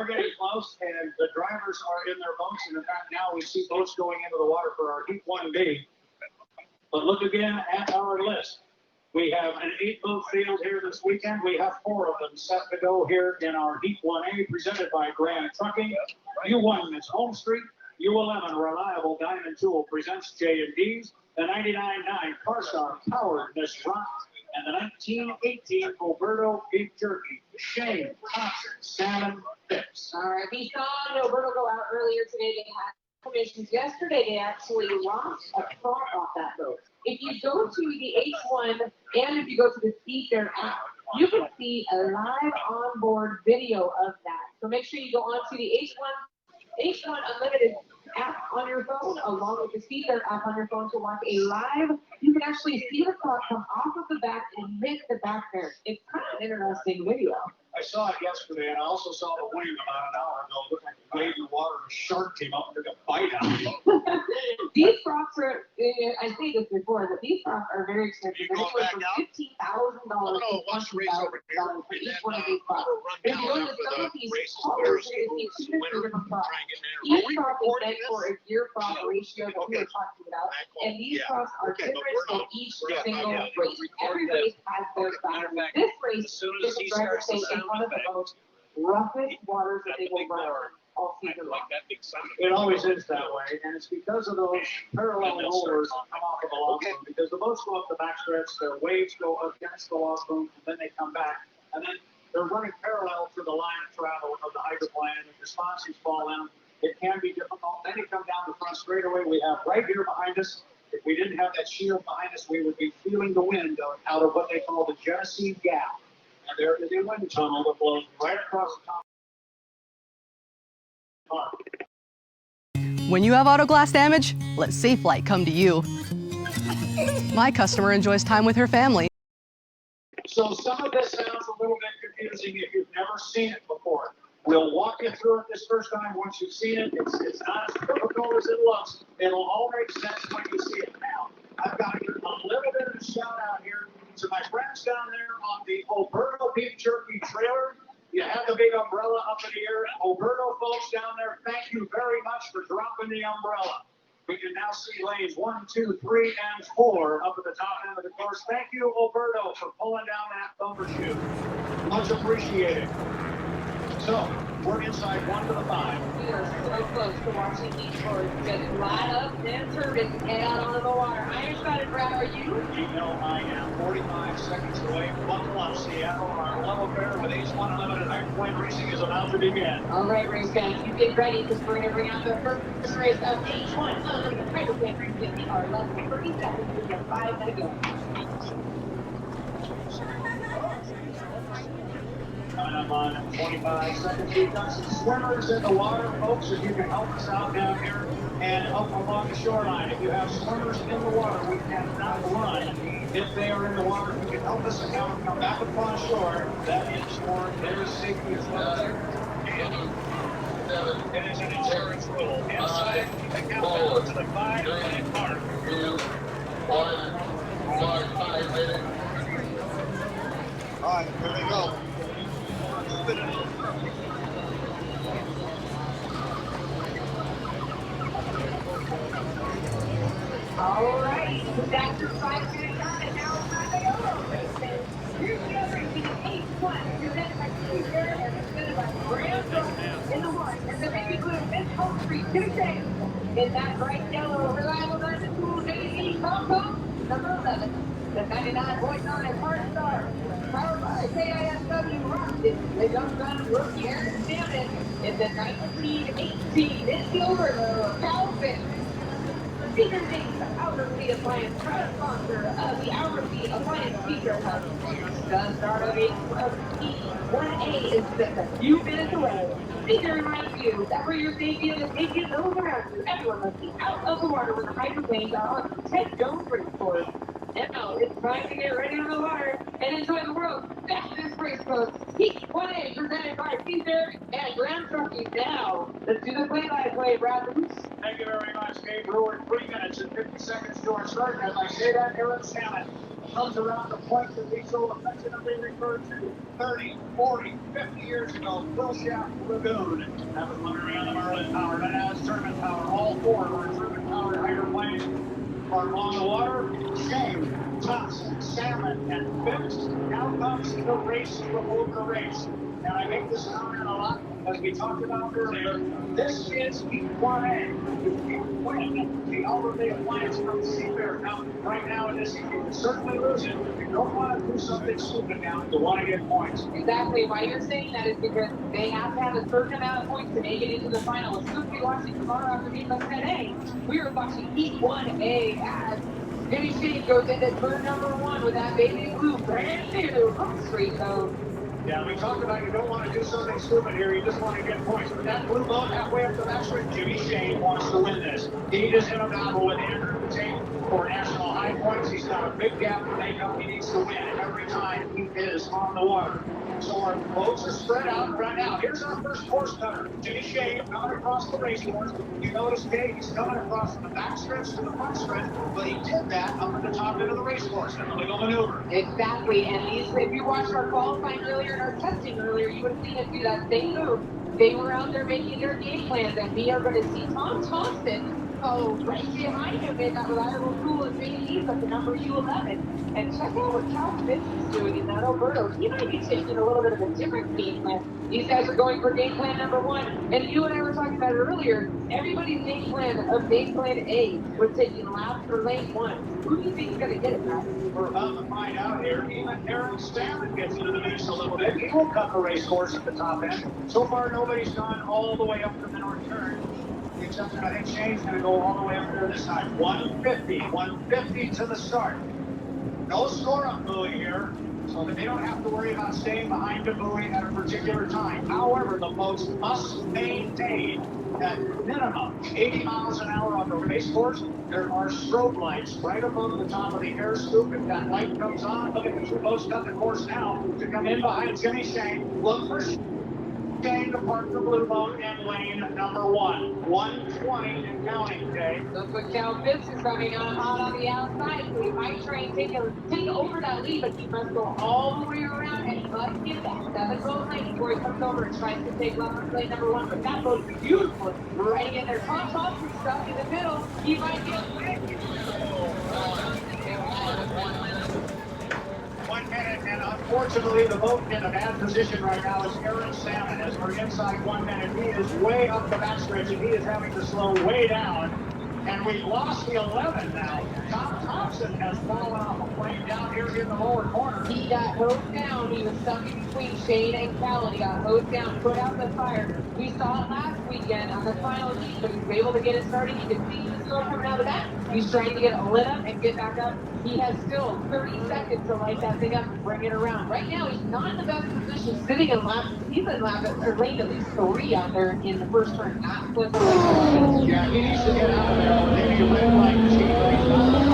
getting close, and the drivers are in their boats, and in fact now we see boats going into the water for our Heat 1B. But look again at our list. We have an 8-boat field here this weekend. We have 4 of them set to go here in our Heat 1A, presented by Grand Trucking. U1 is Home Street. U11, Reliable Diamond Tool, presents J&D's. The 99.9 Carstar Powered Miss Rock. And the 1918 Oberto Beef Jerky. Shane Thompson Salmon Fix. All right, we saw Oberto go out earlier today. They had commissions yesterday. They actually launched a prop off that boat. If you go to the H1 and if you go to the Speedfair app, you can see a live onboard video of that. So make sure you go onto the H1 Unlimited app on your phone, along with the Speedfair app on your phone to watch a live. You can actually see the clock come off of the back and hit the back there. It's kind of an interesting video. I saw it yesterday, and I also saw the wing about an hour ago. It looked like a wave in the water, and a shark came up and took a bite out of it. These props are, I say this before, but these props are very expensive. They're anywhere from $15,000 to $20,000 for each one of these props. If you go to some of these colors, you're going to see 2 different props. Each prop is meant for a gear prop ratio that we were talking about, and these props are different for each single race. Every race has their style. This race is a driver stay in one of the most roughest waters that they will run all season long. It always is that way, and it's because of those parallel rollers that come off of the log boom, because the boats go up the backstretch, their waves go up against the log boom, and then they come back, and then they're running parallel to the line of travel of the hydroplane, and if the sponsies fall in, it can be difficult. Then you come down the front straightaway we have right here behind us. If we didn't have that shield behind us, we would be feeling the wind out of what they call the Genesee Gap. And there is a wind tunnel that blows right across the top. When you have auto glass damage, let Safelite come to you. My customer enjoys time with her family. So some of this sounds a little bit confusing if you've never seen it before. We'll walk you through it this first time. Once you've seen it, it's not as difficult as it looks. It'll all make sense when you see it. Now, I've got to give a little bit of a shout out here to my friends down there on the Oberto Beef Jerky trailer. You have the big umbrella up in the air. Oberto folks down there, thank you very much for dropping the umbrella. We can now see lanes 1, 2, 3, and 4 up at the top end of the course. Thank you, Oberto, for pulling down that bumper chute. Much appreciated. So, we're inside 1 to the 5. We are so close to watching these boats just line up and turbines head out onto the water. I'm excited, Brad. Are you? You know I am. 45 seconds away. Buckle up, Seattle. Our love affair with H1 Unlimited Hydroplane Racing is about to begin. All right, race fans, you get ready because we're going to bring out the first race of H1 Unlimited Hydroplane Racing. We are less than 30 seconds. We have 5 to go. Coming up on 25 seconds. We've got some swimmers in the water, folks. If you can help us out down here and up along the shoreline. If you have swimmers in the water, we cannot run. If they are in the water, if you can help us out, come back upon shore. That is for their safety as well. It is an insurance rule. Inside the countdown to the 5-minute mark. 2, 1, 5 minutes. All right, here we go. All right, that's your 5-minute time, and now it's time to go. Here's the other team, H1, presented by Speedfair and presented by Grand Trucking in the one. And the baby blue, Miss Home Street, 2 days. In that bright yellow, Reliable Diamond Tool, J&D, Combo, number 11. The 99.9 Carstar, powered by KISW Rockton, the young gun rookie Aaron Salmon, in the 1918 in the Oberto Calvin. Speaker Dings, Hourly Appliance, proud sponsor of the Hourly Appliance Speaker Hub. The start of H1A is just a few minutes away. Speaker reminds you that for your safety and the safety of those around you, everyone must be out of the water when the hydroplanes are on Ted Jones race course. Now it's time to get ready on the water and enjoy the world's fastest race course. Heat 1A presented by Speedfair and Grand Trucking. Now, let's do the play-by-play, Brad. Thank you very much, Gabe Brewer. 3 minutes and 50 seconds to our start. As I say that, Aaron Salmon comes around the point that we so affectionately refer to 30, 40, 50 years ago, Quillshaft Lagoon. That was when we ran the Merlin Power. That has turbine power. All four of our turbine powered hydroplanes are on the water. Shane, Thompson, Salmon, and Phipps. Now comes the race before the race. And I make this comment a lot, as we talked about earlier. This is Heat 1A. You can't win the Elderly Alliance from Seabear. Now, right now in this heat, you can certainly lose it. You don't want to do something stupid now. You want to get points. Exactly. Why you're saying that is because they have to have a certain amount of points to make it into the final. As soon as we watching tomorrow after being on 10A, we are watching Heat 1A as Jimmy Shane goes into turn number 1 with that baby blue brand new straight code. Yeah, we talked about you don't want to do something stupid here. You just want to get points. But that blue boat halfway up the backstretch, Jimmy Shane wants to win this. He is in a battle with Andrew Tate for national high points. He's got a big gap to make up. He needs to win every time he is on the water. So our boats are spread out right now. Here's our first course cutter. Jimmy Shane coming across the race course. You notice, Kate, he's coming across the backstretch to the front stretch, but he did that up at the top end of the race course in the legal maneuver. Exactly. And these, if you watched our qualifying earlier and our testing earlier, you would have seen it do that same move. They were out there making their game plans, and we are going to see Tom Thompson follow right behind him in that reliable tool of J.D. at the number U11. And check out what Cal Fitz is doing in that Oberto. He might be taking a little bit of a different game plan. These guys are going for game plan number 1. And you and I were talking about it earlier. Everybody's game plan of game plan A was taking laps for lane 1. Who do you think is going to get it, Matt? We're about to find out here. Even Aaron Salmon gets into the mix a little bit. He will cut the race course at the top end. So far, nobody's gone all the way up to the north turn. The exception, I think Shane's going to go all the way up there this time. 150 to the start. No score on buoy here, so that they don't have to worry about staying behind the buoy at a particular time. However, the boats must maintain at minimum 80 miles an hour on the race course. There are strobe lights right above the top of the air scoop. If that light comes on, look at the two boats cut the course now to come in behind Jimmy Shane. Look for Shane to park the blue boat in lane number 1. 120 and counting, Jay. Look what Cal Fitz is coming on hot on the outside. So he might try and take over that lead, but he must go all the way around and he must get that 7 boat lane before he comes over and tries to take left on lane number 1. But that boat is beautiful. Right in there. Tom Thompson stuck in the middle. He might get quick. 1 minute, and unfortunately, the boat in a bad position right now is Aaron Salmon. As we're inside 1 minute, he is way up the backstretch, and he is having to slow way down. And we've lost the 11 now. Tom Thompson has fallen off a plane down here in the lower corner. He got hosed down. He was stuck in between Shane and Cal, and he got hosed down, put out the fire. We saw it last weekend on the final heat, but he was able to get it started. You can see the smoke coming out of that. He's trying to get it lit up and get back up. He has still 30 seconds to light that thing up and bring it around. Right now, he's not in the best position, sitting in lap. He's in lane at least 3 out there in the first turn. Yeah, he needs to get out of there. Maybe a red light machine, but he's not.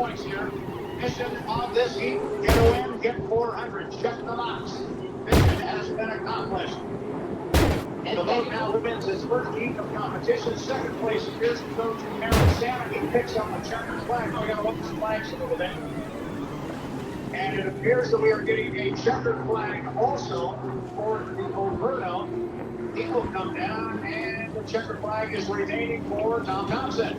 points here. Mission of this heat, get a win, get 400, check the box. Mission has been accomplished. The boat now wins his first heat of competition. Second place appears to go to Aaron Salmon. He picks up a checkered flag. Now we got to look at the flags a little bit. And it appears that we are getting a checkered flag also for the Oberto. He will come down, and the checkered flag is remaining for Tom Thompson.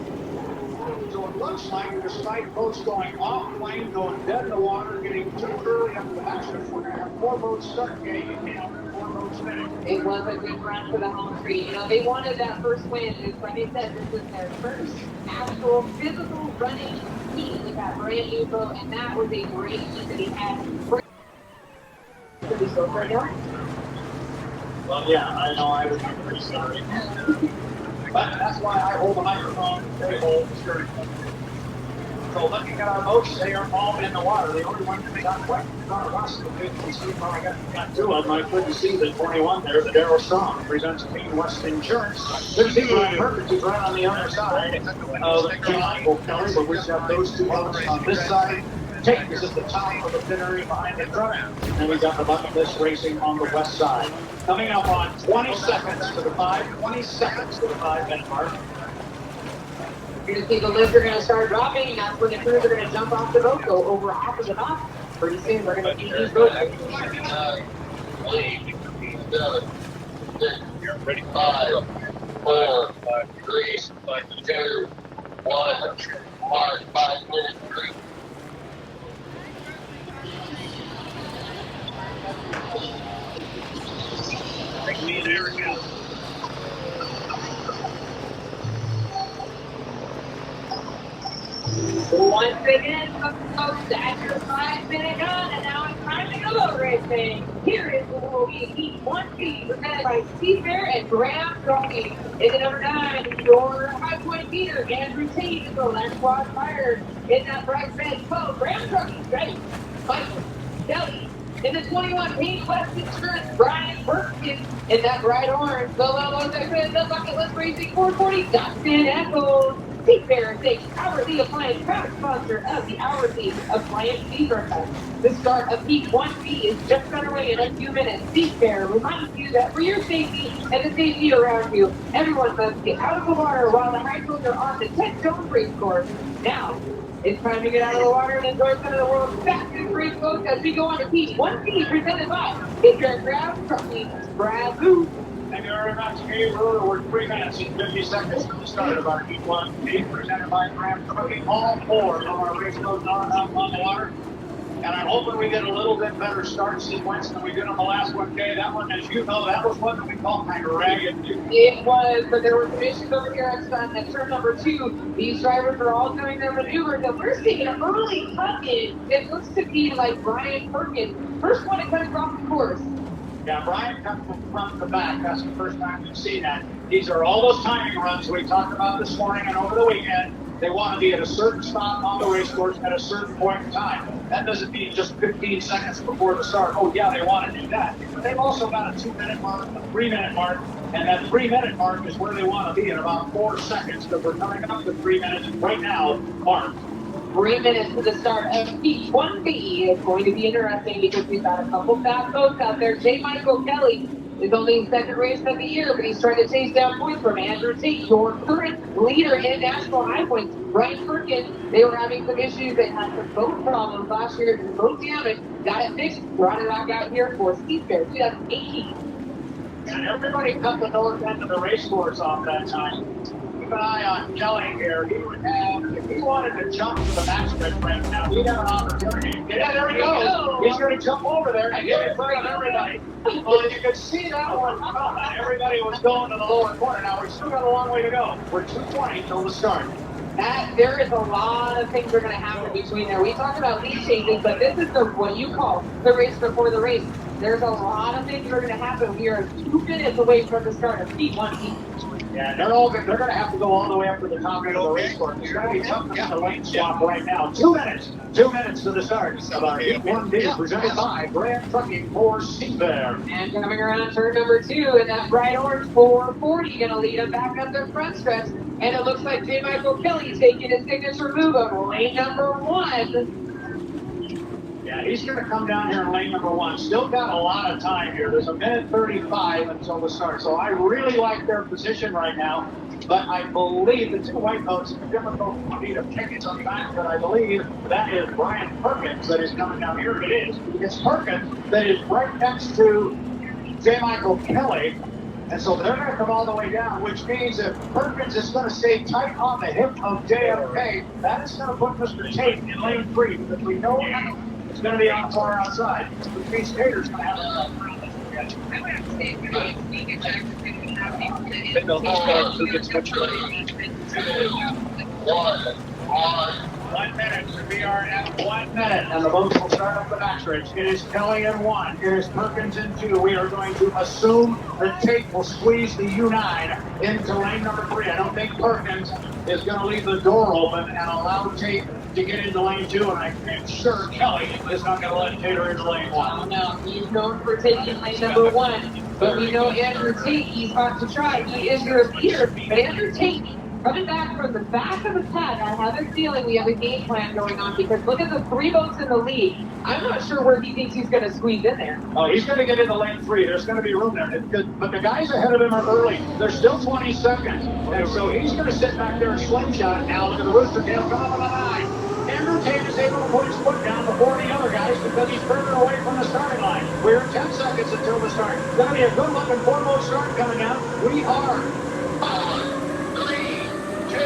So it looks like, despite boats going off plane, going dead in the water, getting too early up the action, we're going to have 4 boats start getting it down and 4 boats finish. It was a good run for the home street. You know, they wanted that first win. It's like I said, this was their first actual physical running heat with that brand new boat, and that was a great heat that he had. Did we go for it now? Well, yeah, I know I would be pretty sorry. But that's why I hold the microphone, they hold the steering wheel. So looking at our boats, they are all in the water. The only one that got wet in front of us, I got 2 of them. I couldn't see the 21 there, the Darryl Strong, presents Team West Insurance. There's Steve Ryan Perfect, who's right on the other side of Michael Kelly, but we've got those 2 boats on this side. Tate is at the top of the thin area behind the truck, and we've got the Bucket List Racing on the west side. Coming up on 20 seconds to the 5-minute mark. You're going to see the lids are going to start dropping, and that's when the crews are going to jump off the boat, go over off of the dock. Pretty soon, we're going to see these boats. 7, 6, 5, 4, 3, 2, 1. Mark 5-minute creek. Once again, folks, that's your 5-minute gun, and now it's time to go racing. Here is the will be Heat 1B, presented by Seafair and Graham Trucking. In the number 9, your High Point Peter, Andrew Tate, is the left squad fired. In that bright red 12, Graham Trucking, ready. Michael Kelly. In the 21, Pink West Insurance, Brian Perkins. In that bright orange, the Bucket List Racing 440, Dustin Echoes. Seafair takes Hourly Appliance, proud sponsor of the Hourly Appliance Fever Cup. The start of Heat 1B is just underway in a few minutes. Seafair reminds you that for your safety and the safety around you, everyone must get out of the water while the high schools are on the 10 Stone race course. Now, it's time to get out of the water and enjoy some of the world's fastest race boats as we go on to Heat 1B, presented by Seafair Graham Trucking, Brad Booth. Thank you very much, Gabriel. We're 3 minutes and 50 seconds from the start of our Heat 1B, presented by Graham Trucking. All 4 of our race boats are out on the water. And I'm hoping we get a little bit better start sequence than we did on the last one, Kay. That one, as you know, that was one that we called kind of ragged. It was, but there were some issues over here at turn number 2. These drivers are all doing their maneuvers, and we're seeing an early cut-in. It looks to be like Brian Perkins, first one to cut across the course. Yeah, Brian comes from front to back. That's the first time we've seen that. These are all those timing runs we talked about this morning and over the weekend. They want to be at a certain spot on the race course at a certain point in time. That doesn't mean just 15 seconds before the start. Oh, yeah, they want to do that. But they've also got a 2-minute mark, a 3-minute mark, and that 3-minute mark is where they want to be in about 4 seconds, because we're coming up to 3 minutes right now, mark. 3 minutes to the start of Heat 1B. It's going to be interesting because we've got a couple fast boats out there. J. Michael Kelly is only his 2nd race of the year, but he's trying to chase down points from Andrew Tate, your current leader in national high points. Brian Perkins, they were having some issues. They had some boat problems last year, some boat damage, got it fixed, brought it back out here for Seafair 2018. And everybody cut the north end of the race course off that time. Keep an eye on Kelly here. He would have, if he wanted to jump to the matchman right now, he'd have an opportunity. Yeah, there he goes. He's going to jump over there and get in front of everybody. Well, you could see that one coming. Everybody was going to the lower corner. Now, we've still got a long way to go. We're 2:20 till the start. There is a lot of things that are going to happen between there. We talked about lead changes, but this is what you call the race before the race. There's a lot of things that are going to happen. We are 2 minutes away from the start of Heat 1B. Yeah, they're going to have to go all the way up to the top end of the race course. It's going to be tough to get a lane swap right now. 2 minutes. 2 minutes to the start of our Heat 1B presented by Grant Trucking for Seafair. And coming around turn number 2, and that bright orange 440 going to lead them back up their front stretch. And it looks like J. Michael Kelly taking his signature move over lane number 1. Yeah, he's going to come down here in lane number 1. Still got a lot of time here. There's a minute 35 until the start. So I really like their position right now. But I believe the two white coats, difficult for me to pick it sometimes, but I believe that is Brian Perkins that is coming down here. It is. It's Perkins that is right next to J. Michael Kelly. And so they're going to come all the way down, which means if Perkins is going to stay tight on the hip of JFK, that is going to put Mr. Tate in lane 3, because we know it's going to be on far outside, which means Tater's going to have a One minute. We are at 1 minute, and the boats will start up the backstretch. It is Kelly in 1. It is Perkins in 2. We are going to assume that Tate will squeeze the U9 into lane number 3. I don't think Perkins is going to leave the door open and allow Tate to get into lane 2, and I'm sure Kelly is not going to let Tater into lane 1. No, he's known for taking lane number 1, but we know Andrew Tate, he's about to try. He is your leader, but Andrew Tate, coming back from the back of the pad, I have a feeling we have a game plan going on, because look at the 3 boats in the lead. I'm not sure where he thinks he's going to squeeze in there. Oh, he's going to get into lane 3. There's going to be room there. But the guys ahead of him are early. There's still 20 seconds. And so he's going to sit back there and slingshot it now. Look at the rooster tail coming on the 9. Andrew Tate is able to put his foot down before the other guys because he's further away from the starting line. We're 10 seconds until the start. It's going to be a good-looking 4-boat start coming out. We are 5, 3, 2,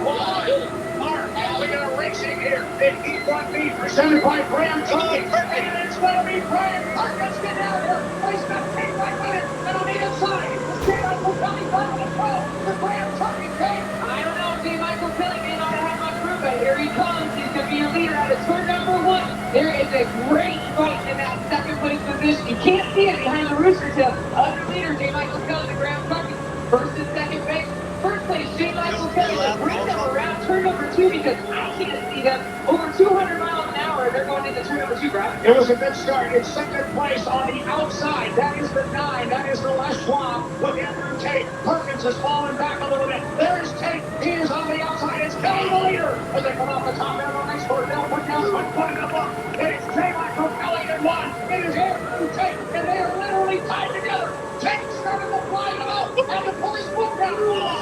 1. Mark, and we got a racing here in Heat 1B presented by Graham Trucking. And it's going to be Brian Perkins get out here. He's got Tate right on it. And on the inside, the J. Michael Kelly bottom of 12. The Graham Trucking Tate. I don't know, J. Michael Kelly may not have much room, but here he comes. He's going to be your leader out of turn number 1. There is a great fight in that second place position. You can't see it behind the rooster tail. Other leader, J. Michael Kelly, the Graham Trucking. First and second base. First place, J. Michael Kelly. But bring them around turn number 2 because I can't see them. Over 200 miles an hour, they're going into turn number 2, Brad. It was a good start. In second place on the outside, that is the 9. That is the Les Schwab with Andrew Tate. Perkins has fallen back a little bit. There's Tate. He is on the outside. It's Kelly the leader. As they come off the top end of the race course, they'll put down 1 point in the book. It is J. Michael Kelly in 1. It is Andrew Tate, and they are literally tied together. Tate started to fly out, and the police book down.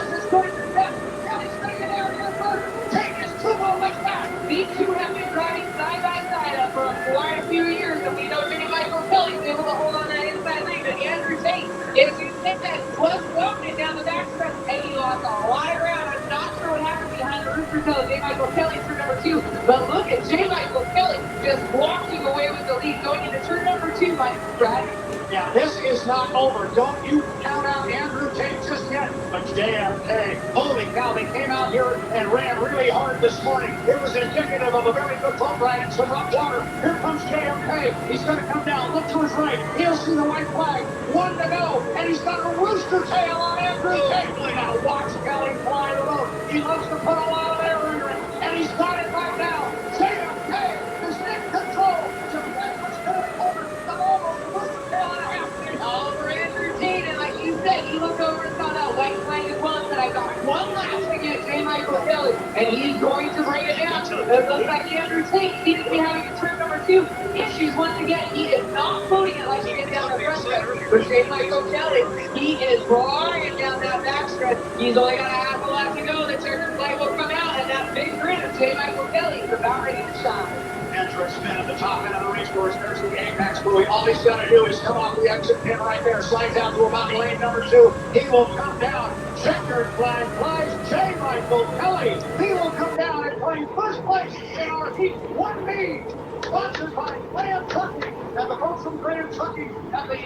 This is going to death. Kelly's going to get out here first. Tate is 2 moments back. These two have been driving side by side up for quite a few years, and we know J. Michael Kelly is able to hold on that inside lane, but Andrew Tate, as you said, was walking down the backstretch, and he lost a lot of ground. I'm not sure what happened behind the rooster tail of J. Michael Kelly for number 2, but look at J. Michael Kelly just walking away with the lead, going into turn number 2, Mike Brad. Yeah, this is not over. Don't you count out Andrew Tate just yet. But JFK, holy cow, they came out here and ran really hard this morning. It was indicative of a very good boat ride in some rough water. Here comes JFK. He's going to come down. Look to his right. He'll see the white flag. 1 to go. And he's got a rooster tail on Andrew Tate. Now watch Kelly fly the boat. He loves to put a lot of air under it. And he's got it right now. JFK is in control. Japan was going over the almost rooster tail and a half. Over Andrew Tate, and like you said, he looked over and saw that white flag as well and said, I got 1 lap to get J. Michael Kelly, and he's going to bring it down. It looks like Andrew Tate seems to be having a turn number 2 issues once again. He is not floating it like he did down the front stretch. But J. Michael Kelly, he is flying down that back stretch. He's only got a half a lap to go. The checkered flag will come out, and that big grin of J. Michael Kelly is about ready to shine. Entrance spin at the top end of the race course. There's the apex buoy. All he's got to do is come off the exit pin right there. Slides out to about lane number 2. He will come down. Checkered flag flies J. Michael Kelly. He will come down and claim first place in our Heat 1B. Sponsored by Graham Trucking. And the folks from Graham Trucking at the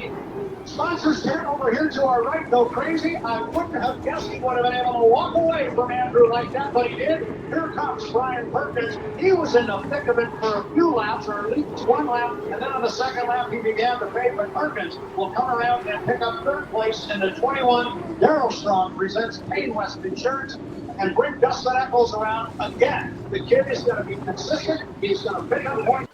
Sponsors 10 over here to our right go crazy. I wouldn't have guessed he would have been able to walk away from Andrew like that, but he did. Here comes Brian Perkins. He was in the thick of it for a few laps, or at least one lap, and then on the second lap he began to fade. But Perkins will come around and pick up third place in the 21. Darryl Strong presents Kane West Insurance and bring Dustin Eccles around again. The kid is going to be consistent. He's going to pick up points.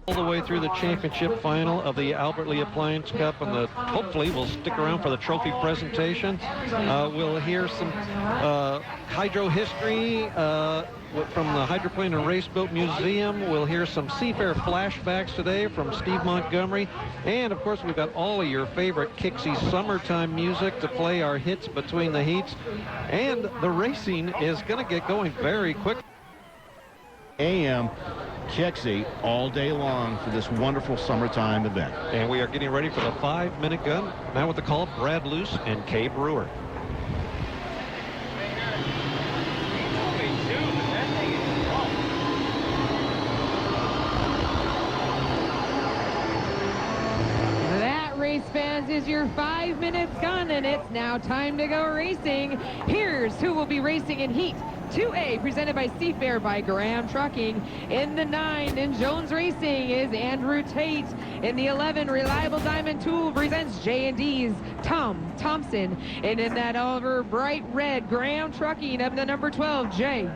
All the way through the championship final of the Albert Lee Appliance Cup, and hopefully we'll stick around for the trophy presentation. We'll hear some hydro history from the Hydroplane and Raceboat Museum. We'll hear some Seafair flashbacks today from Steve Montgomery. And, of course, we've got all of your favorite Kixie summertime music to play our hits between the heats. And the racing is going to get going very quick. AM Kixie all day long for this wonderful summertime event. And we are getting ready for the 5-minute gun. Now with the call, Brad Luce and Kay Brewer. That, race fans, is your 5 minutes gone, and it's now time to go racing. Here's who will be racing in Heat 2A, presented by Seafair by Graham Trucking. In the 9, in Jones Racing, is Andrew Tate. In the 11, Reliable Diamond Tool presents J&D's Tom Thompson. And in that over bright red, Graham Trucking of the number 12, J.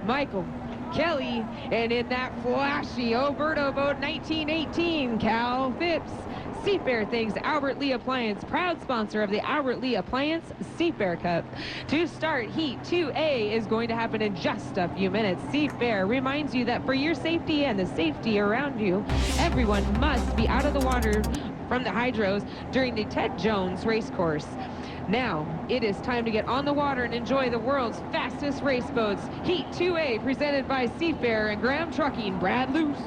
Michael Kelly. And in that flashy Oberto boat 1918, Cal Phipps. Seafair thanks Albert Lee Appliance, proud sponsor of the Albert Lee Appliance Seafair Cup. To start, Heat 2A is going to happen in just a few minutes. Seafair reminds you that for your safety and the safety around you, everyone must be out of the water from the hydros during the Ted Jones race course. Now, it is time to get on the water and enjoy the world's fastest race boats. Heat 2A, presented by Seafair and Graham Trucking. Brad Luce.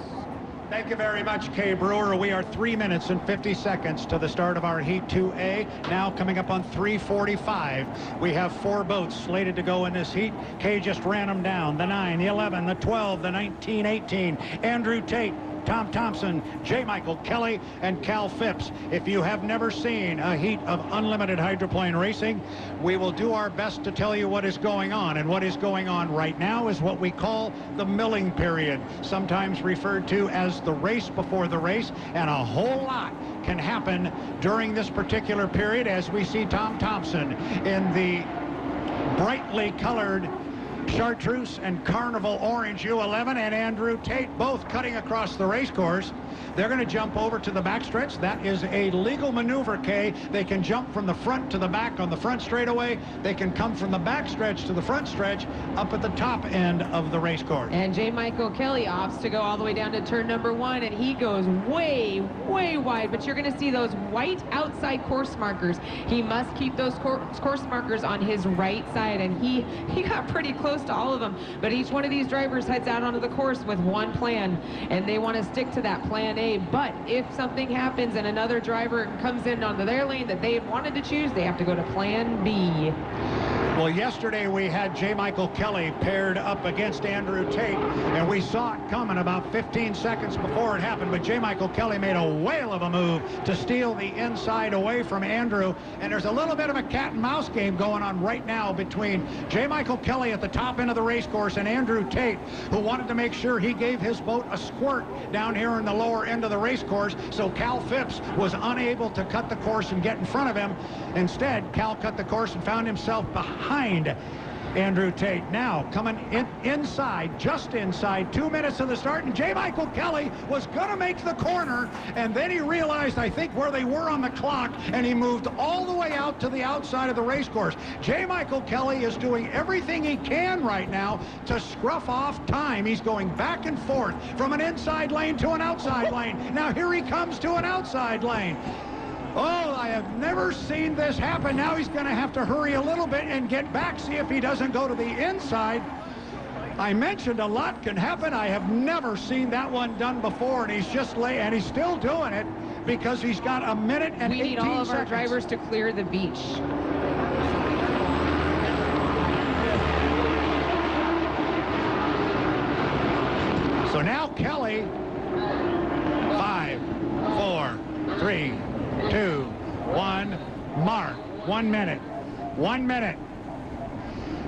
Thank you very much, Kay Brewer. We are 3 minutes and 50 seconds to the start of our Heat 2A. Now coming up on 3:45. We have 4 boats slated to go in this heat. Kay just ran them down. The 9, the 11, the 12, the 1918. Andrew Tate, Tom Thompson, J. Michael Kelly, and Cal Phipps. If you have never seen a heat of unlimited hydroplane racing, we will do our best to tell you what is going on. And what is going on right now is what we call the milling period, sometimes referred to as the race before the race, and a whole lot can happen during this particular period as we see Tom Thompson in the brightly colored Chartreuse and Carnival Orange U11, and Andrew Tate both cutting across the race course. They're going to jump over to the backstretch. That is a legal maneuver, Kay. They can jump from the front to the back on the front straightaway. They can come from the backstretch to the front stretch up at the top end of the race course. And J. Michael Kelly opts to go all the way down to turn number 1, and he goes way, way wide. But you're going to see those white outside course markers. He must keep those course markers on his right side, and he got pretty close to all of them. But each one of these drivers heads out onto the course with one plan, and they want to stick to that plan A. But if something happens and another driver comes in onto their lane that they had wanted to choose, they have to go to plan B. Well, yesterday we had J. Michael Kelly paired up against Andrew Tate, and we saw it coming about 15 seconds before it happened, but J. Michael Kelly made a whale of a move to steal the inside away from Andrew, and there's a little bit of a cat and mouse game going on right now between J. Michael Kelly at the top end of the race course and Andrew Tate, who wanted to make sure he gave his boat a squirt down here in the lower end of the race course, so Cal Phipps was unable to cut the course and get in front of him. Instead, Cal cut the course and found himself behind behind Andrew Tate. Now coming inside, just inside, 2 minutes of the start, and J. Michael Kelly was going to make the corner, and then he realized, I think, where they were on the clock, and he moved all the way out to the outside of the race course. J. Michael Kelly is doing everything he can right now to scruff off time. He's going back and forth from an inside lane to an outside lane. Now here he comes to an outside lane. Oh, I have never seen this happen. Now he's going to have to hurry a little bit and get back, see if he doesn't go to the inside. I mentioned a lot can happen. I have never seen that one done before, and he's just and he's still doing it because he's got a minute and 18 seconds. We need all of our drivers to clear the beach. So now Kelly, 5, 4, 3, 2, 1, mark. 1 minute. 1 minute.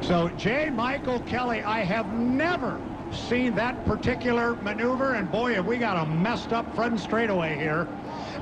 So J. Michael Kelly, I have never seen that particular maneuver, and boy, have we got a messed up front straightaway here.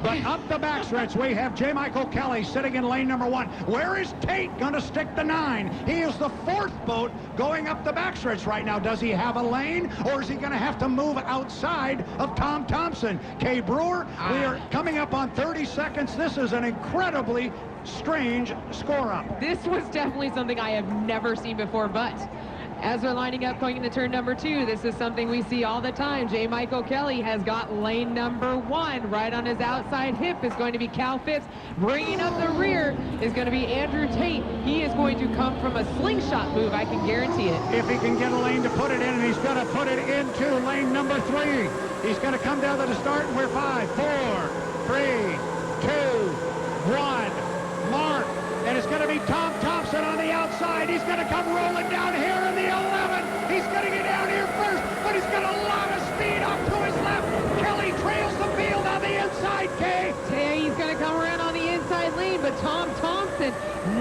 But up the backstretch, we have J. Michael Kelly sitting in lane number 1. Where is Tate going to stick the 9? He is the 4th boat going up the backstretch right now. Does he have a lane, or is he going to have to move outside of Tom Thompson? Kay Brewer, we are coming up on 30 seconds. This is an incredibly strange score-up. This was definitely something I have never seen before, but as we're lining up going into turn number 2, this is something we see all the time. J. Michael Kelly has got lane number 1. Right on his outside hip is going to be Cal Phipps. Bringing up the rear is going to be Andrew Tate. He is going to come from a slingshot move, I can guarantee it. If he can get a lane to put it in, and he's going to put it into lane number 3. He's going to come down to the start, and we're 5, 4, 3, 2, 1, mark. And it's going to be Tom Thompson on the outside. He's going to come rolling down here in the 11. He's going to get down here first, but he's got a lot of speed off to his left. Kelly trails the field on the inside, Kay. He's going to come around on the inside lane, but Tom Thompson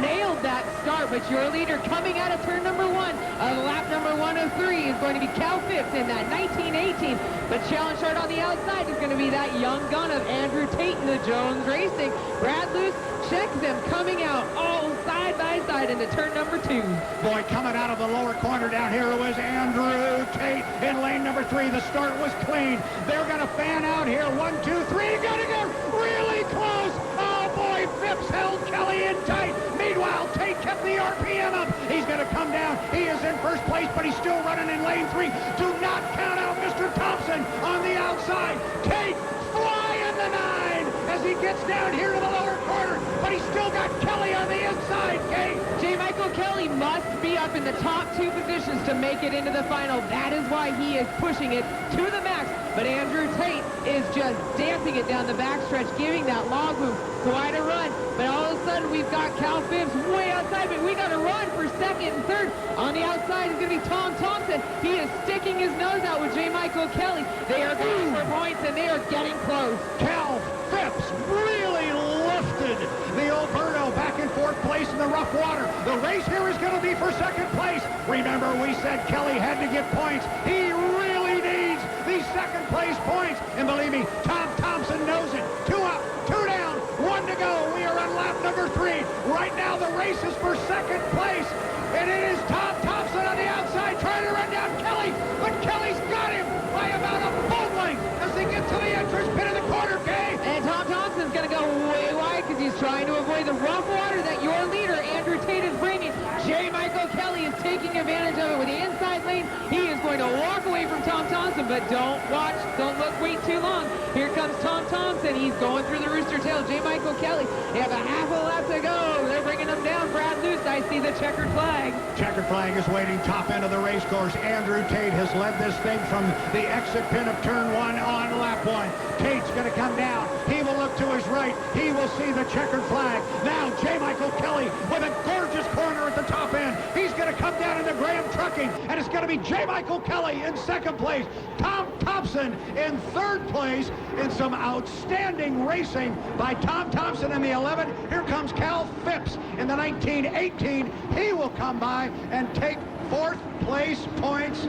nailed that start. But your leader coming out of turn number 1 of lap number 103 is going to be Cal Phipps in that 1918. But challenge start on the outside is going to be that young gun of Andrew Tate in the Jones Racing. Brad Luce, check them coming out all side by side into turn number 2. Boy, coming out of the lower corner down here was Andrew Tate in lane number 3. The start was clean. They're going to fan out here. 1, 2, 3. Got to get really close. Oh, boy, Phipps held Kelly in tight. Meanwhile, Tate kept the RPM up. He's going to come down. He is in first place, but he's still running in lane 3. Do not count out Mr. Thompson on the outside. Tate flying the 9 as he gets down here to the lower corner, but he's still got Kelly on the inside, Kate. J. Michael Kelly must be up in the top 2 positions to make it into the final. That is why he is pushing it to the max. But Andrew Tate is just dancing it down the backstretch, giving that logboom quite a run. But all of a sudden, we've got Cal Phipps way outside, but we got to run for 2nd and 3rd. On the outside is going to be Tom Thompson. He is sticking his nose out with J. Michael Kelly. They are going for points, and they are getting close. Cal Phipps really lifted the Oberto back in 4th place in the rough water. The race here is going to be for 2nd place. Remember, we said Kelly had to get points. He really needs these 2nd place points. And believe me, Tom Thompson knows it. 2 up, 2 down, 1 to go. We are on lap number 3. Right now, the race is for 2nd place. And it is Tom Thompson on the outside trying to run down Kelly. But Kelly's got him by about a full length as they get to the entrance pit of the quarter, Kay. And Tom Thompson's going to go way wide because he's trying to avoid the rough water that your leader, Andrew Tate, is bringing. J. Michael Kelly is taking advantage of it with the inside lane. He is going to walk away from Tom Thompson, but don't look, wait too long. Here comes Tom Thompson. He's going through the rooster tail. J. Michael Kelly, they have a half a lap to go. They're bringing him down. Brad Luce, I see the checkered flag. Checkered flag is waiting top end of the race course. Andrew Tate has led this thing from the exit pin of turn 1 on lap 1. Tate's going to come down. He will look to his right. He will see the checkered flag. Now J. Michael Kelly with a gorgeous corner at the top end. He's going to come down into Graham Trucking, and it's going to be J. Michael Kelly in 2nd place. Tom Thompson in 3rd place in some outstanding racing by Tom Thompson in the 11. Here comes Cal Phipps in the 1918. He will come by and take 4th place points.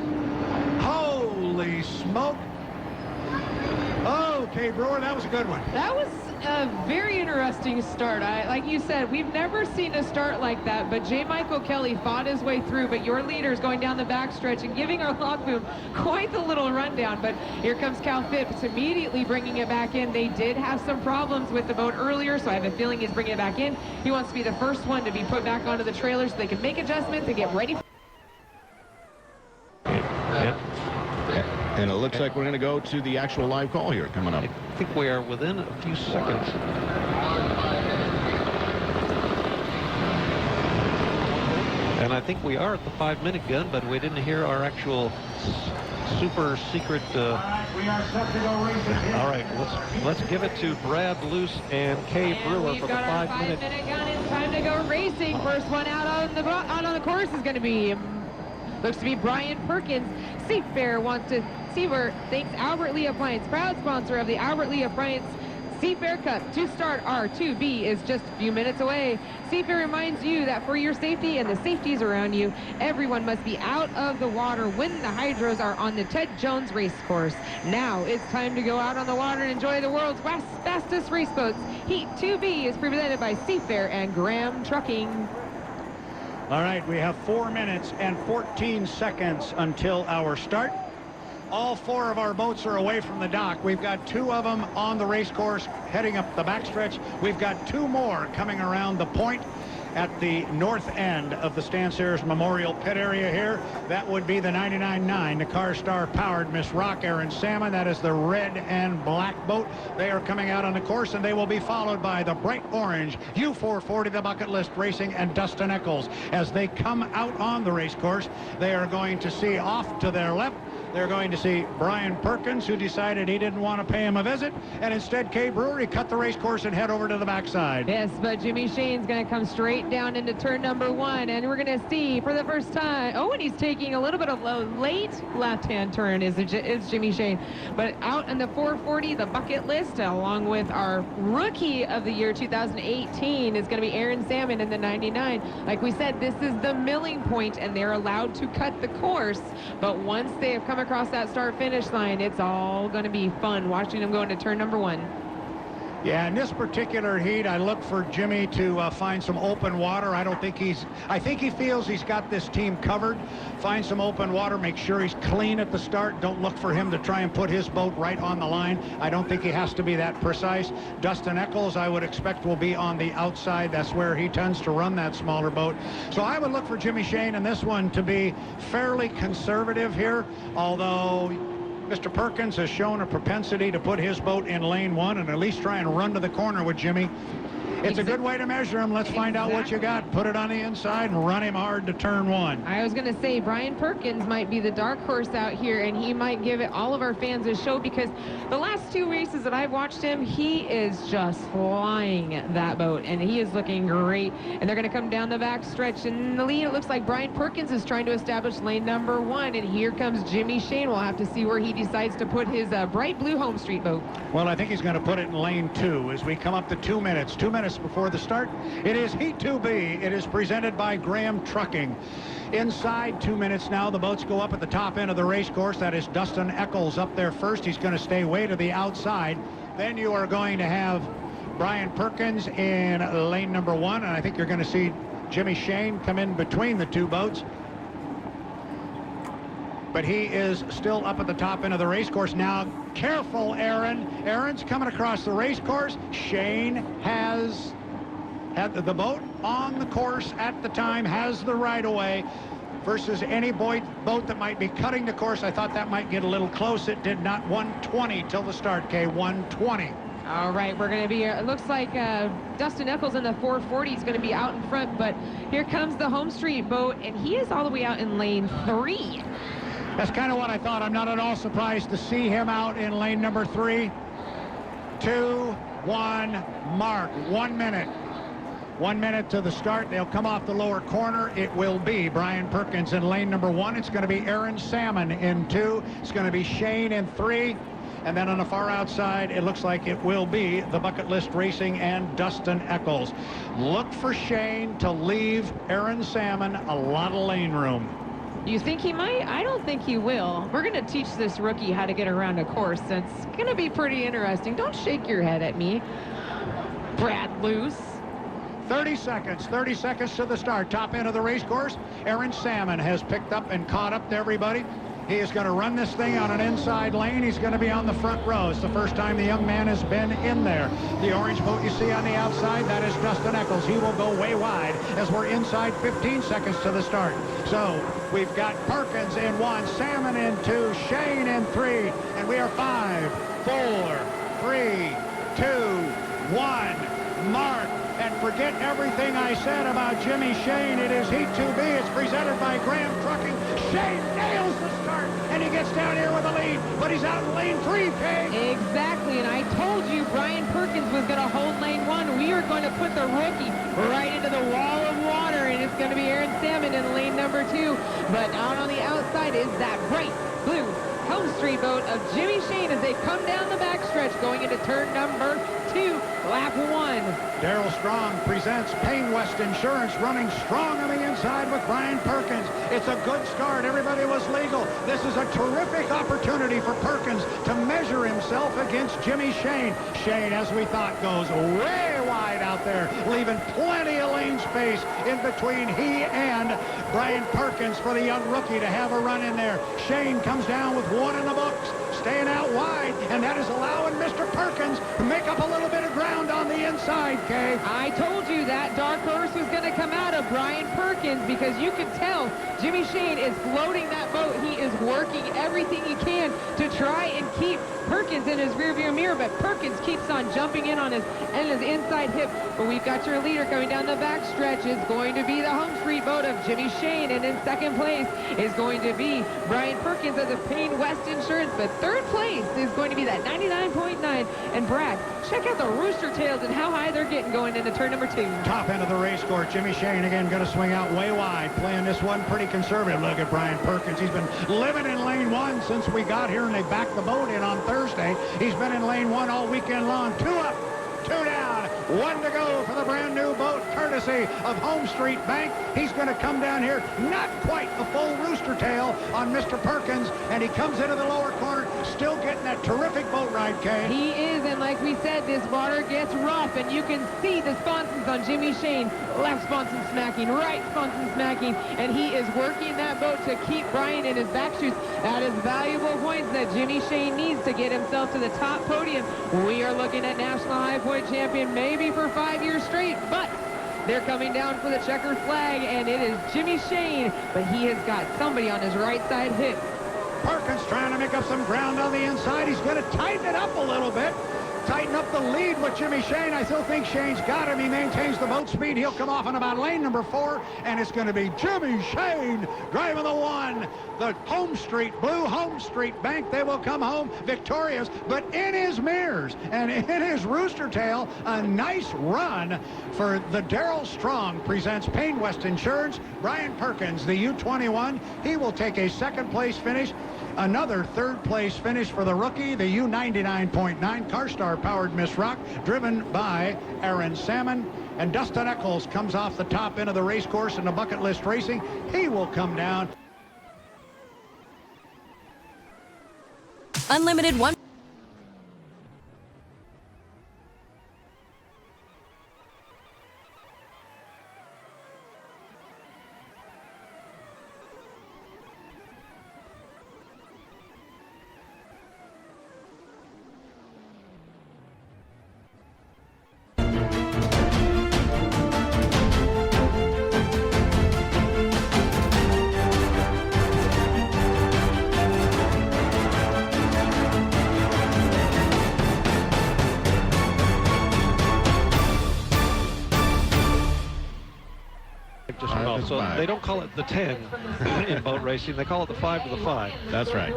Holy smoke. Oh, Kay Brewer. That was a good one. That was a very interesting start. Like you said, we've never seen a start like that, but J. Michael Kelly fought his way through, but your leader's going down the backstretch and giving our log boom quite the little rundown. But here comes Cal Phipps immediately bringing it back in. They did have some problems with the boat earlier, so I have a feeling he's bringing it back in. He wants to be the first one to be put back onto the trailer so they can make adjustments and get ready. And it looks like we're going to go to the actual live call here coming up. I think we are within a few seconds. And I think we are at the 5-minute gun, but we didn't hear our actual super secret. We are set to go racing. All right, let's give it to Brad Luce and Kay Brewer for the 5-minute. 5-minute gun. It's time to go racing. First one out on the course is going to be. Looks to be Brian Perkins. Seafair wants to Seaver thanks Albert Lee Appliance, proud sponsor of the Albert Lee Appliance Seafair Cup. To start, R2B is just a few minutes away. Seafair reminds you that for your safety and the safeties around you, everyone must be out of the water when the hydros are on the Ted Jones race course. Now it's time to go out on the water and enjoy the world's fastest race boats. Heat 2B is presented by Seafair and Graham Trucking. All right, we have 4 minutes and 14 seconds until our start. All 4 of our boats are away from the dock. We've got 2 of them on the race course heading up the backstretch. We've got 2 more coming around the point at the north end of the Stan Sayers Memorial Pit area here. That would be the 99.9, the Carstar powered Miss Rock Aaron Salmon. That is the red and black boat. They are coming out on the course, and they will be followed by the bright orange U440, the Bucket List Racing, and Dustin Eccles. As they come out on the race course, they are going to see off to their left. They're going to see Brian Perkins, who decided he didn't want to pay him a visit, and instead Kay Brewer, he cut the race course and head over to the backside. Yes, but Jimmy Shane's going to come straight down into turn number 1, and we're going to see for the first time, and he's taking a little bit of a late left-hand turn is Jimmy Shane. But out in the 440, the Bucket List, along with our rookie of the year 2018, is going to be Aaron Salmon in the 99. Like we said, this is the milling point, and they're allowed to cut the course, but once they have come across that start-finish line, it's all going to be fun watching them go into turn number 1. Yeah, in this particular heat, I look for Jimmy to find some open water. I think he feels he's got this team covered. Find some open water, make sure he's clean at the start. Don't look for him to try and put his boat right on the line. I don't think he has to be that precise. Dustin Eccles, I would expect, will be on the outside. That's where he tends to run that smaller boat. So I would look for Jimmy Shane in this one to be fairly conservative here, although Mr. Perkins has shown a propensity to put his boat in lane 1 and at least try and run to the corner with Jimmy. It's a good way to measure him. Let's find out what you got. Put it on the inside and run him hard to turn 1. I was going to say Brian Perkins might be the dark horse out here, and he might give it all of our fans a show, because the last 2 races that I've watched him, he is just flying that boat, and he is looking great. And they're going to come down the back stretch. In the lead, it looks like Brian Perkins is trying to establish lane number 1, and here comes Jimmy Shane. We'll have to see where he decides to put his bright blue Home Street boat. Well, I think he's going to put it in lane 2 as we come up to 2 minutes. 2 minutes before the start. It is Heat 2B. It is presented by Graham Trucking. Inside 2 minutes now, the boats go up at the top end of the race course. That is Dustin Eccles up there first. He's going to stay way to the outside. Then you are going to have Brian Perkins in lane number 1, and I think you're going to see Jimmy Shane come in between the 2 boats. But he is still up at the top end of the race course. Now, careful, Aaron. Aaron's coming across the race course. Shane has had the boat on the course at the time, has the right of way, versus any boat that might be cutting the course. I thought that might get a little close. It did not. 120 till the start, Kay. 120. All right, we're going to be, it looks like Dustin Eccles in the 440 is going to be out in front, but here comes the Home Street boat, and he is all the way out in lane 3. That's kind of what I thought. I'm not at all surprised to see him out in lane number 3. 2, 1, mark. 1 minute. 1 minute to the start. They'll come off the lower corner. It will be Brian Perkins in lane number 1. It's going to be Aaron Salmon in 2. It's going to be Shane in 3. And then on the far outside, it looks like it will be the Bucket List Racing and Dustin Eccles. Look for Shane to leave Aaron Salmon a lot of lane room. You think he might? I don't think he will. We're going to teach this rookie how to get around a course. It's going to be pretty interesting. Don't shake your head at me, Brad Luce. 30 seconds to the start. Top end of the race course. Aaron Salmon has picked up and caught up to everybody. He is going to run this thing on an inside lane. He's going to be on the front row. It's the first time the young man has been in there. The orange boat you see on the outside, that is Dustin Eccles. He will go way wide as we're inside 15 seconds to the start. So we've got Perkins in 1, Salmon in 2, Shane in 3, and we are 5, 4, 3, 2, 1. Mark. And forget everything I said about Jimmy Shane. It is Heat 2B. It's presented by Graham Trucking. Shane nails the start, and he gets down here with a lead, but he's out in lane 3, Kay. Exactly, and I told you Brian Perkins was going to hold lane 1. We are going to put the rookie right into the wall of water, and it's going to be Aaron Salmon in lane number 2. But out on the outside is that bright blue Home Street boat of Jimmy Shane as they come down the backstretch going into turn number 2, lap 1. Darrell Strong presents Payne West Insurance, running strong on the inside with Brian Perkins. It's a good start. Everybody was legal. This is a terrific opportunity for Perkins to measure himself against Jimmy Shane. Shane, as we thought, goes way wide out there, leaving plenty of lane space in between he and Brian Perkins for the young rookie to have a run in there. Shane comes down with 1 in the books, staying out wide, and that is allowing Mr. Perkins to make up a little bit of ground on the inside, Kay. I told you that dark horse was going to come out of Brian Perkins because you can tell Jimmy Shane is floating that boat. He is working everything he can to try and keep Perkins in his rearview mirror, but Perkins keeps on jumping in on his inside hip. But we've got your leader coming down the back stretch. Is going to be the Home Street boat of Jimmy Shane, and in second place is going to be Brian Perkins of the Payne West Insurance. But third place is going to be that 99.9. And Brad, check out the rooster tails and how high they're getting going into turn number 2. Top end of the race course. Jimmy Shane again going to swing out way wide, playing this one pretty conservative. Look at Brian Perkins. He's been living in lane 1 since we got here, and they backed the boat in on Thursday. He's been in lane 1 all weekend long. 2 up, 2 down, 1 to go for the brand new boat, courtesy of Home Street Bank. He's going to come down here, not quite a full rooster tail on Mr. Perkins, and he comes into the lower corner, still getting that terrific boat ride, Kay. He is, and like we said, this water gets rough, and you can see the sponsons on Jimmy Shane. Left sponson smacking, right sponson smacking, and he is working that boat to keep Brian in his back chutes. That is valuable points that Jimmy Shane needs to get himself to the top podium. We are looking at National High Point Champion maybe for 5 years straight, but they're coming down for the checkered flag, and it is Jimmy Shane, but he has got somebody on his right side hip. Perkins trying to make up some ground on the inside. He's going to tighten it up a little bit. Tighten up the lead with Jimmy Shane. I still think Shane's got him. He maintains the boat speed. He'll come off on about lane number 4, and it's going to be Jimmy Shane driving the 1. The Home Street, Blue Home Street Bank, they will come home victorious, but in his mirrors and in his rooster tail, a nice run for the Darrell Strong presents Payne West Insurance. Brian Perkins, the U21, he will take a second place finish. Another third place finish for the rookie, the U99.9 Carstar powered Miss Rock, driven by Aaron Salmon. And Dustin Eccles comes off the top end of the race course in the bucket list racing. He will come down. Unlimited one. So they don't call it the 10 in boat racing. They call it the 5 to the 5. That's right.